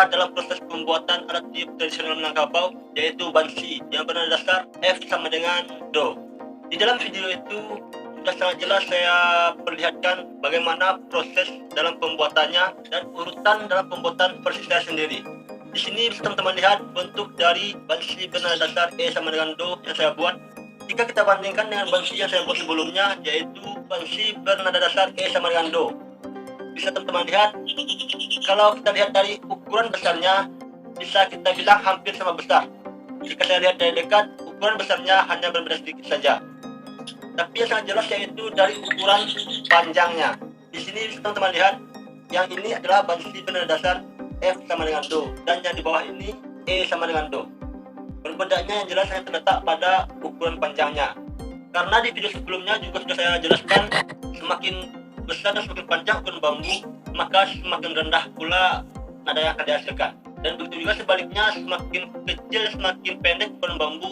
kita dalam proses pembuatan alat tiup tradisional Minangkabau, yaitu bansi yang bernada dasar F sama dengan Do. Di dalam video itu sudah sangat jelas saya perlihatkan bagaimana proses dalam pembuatannya dan urutan dalam pembuatan versi saya sendiri. Di sini bisa teman-teman lihat bentuk dari bansi bernada dasar E sama dengan Do yang saya buat. Jika kita bandingkan dengan bansi yang saya buat sebelumnya, yaitu bansi bernada dasar E sama dengan Do, bisa teman-teman lihat, kalau kita lihat dari ukuran besarnya, bisa kita bilang hampir sama besar. Jika saya lihat dari dekat, ukuran besarnya hanya berbeda sedikit saja. Tapi yang sangat jelas yaitu dari ukuran panjangnya. Di sini bisa teman-teman lihat, yang ini adalah bansi bernada dasar F sama dengan Do, dan yang di bawah ini E sama dengan Do. Perbedaannya yang jelas hanya terletak pada ukuran panjangnya. Karena di video sebelumnya juga sudah saya jelaskan, semakin besar dan semakin panjang ukuran bambu, maka semakin rendah pula nada yang akan dihasilkan. Dan begitu juga sebaliknya, semakin kecil, semakin pendek ukuran bambu,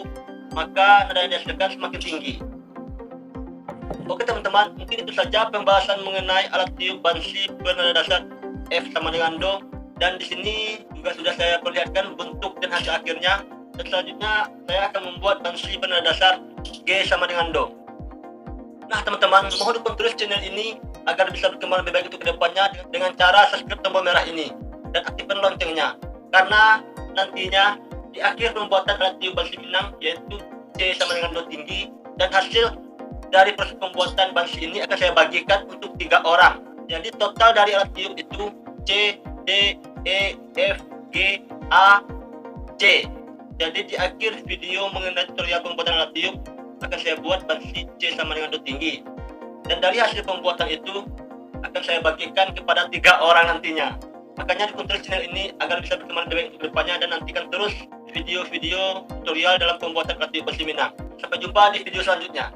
maka nada yang dihasilkan semakin tinggi. Oke teman-teman, mungkin itu saja pembahasan mengenai alat tiup bansi bernada dasar F sama dengan Do. Dan di sini juga sudah saya perlihatkan bentuk dan hasil akhirnya. Dan selanjutnya saya akan membuat bansi bernada dasar G sama dengan Do. Nah teman-teman, mohon dukung terus channel ini agar bisa berkembang lebih baik untuk kedepannya dengan cara subscribe tombol merah ini dan aktifkan loncengnya, karena nantinya di akhir pembuatan alat tiup bansi Minang, yaitu C sama dengan Do tinggi, dan hasil dari proses pembuatan bansi ini akan saya bagikan untuk 3 orang. Jadi total dari alat tiup itu C, D, E, F, G, A, C. Jadi di akhir video mengenai tutorial pembuatan alat tiup akan saya buat bansi C sama dengan Do tinggi, dan dari hasil pembuatan itu akan saya bagikan kepada 3 orang nantinya. Makanya dukung terus channel ini agar bisa berkembang lebih baik untuk kedepannya, dan nantikan terus video-video tutorial dalam pembuatan alat tiup bansi Minang. Sampai jumpa di video selanjutnya.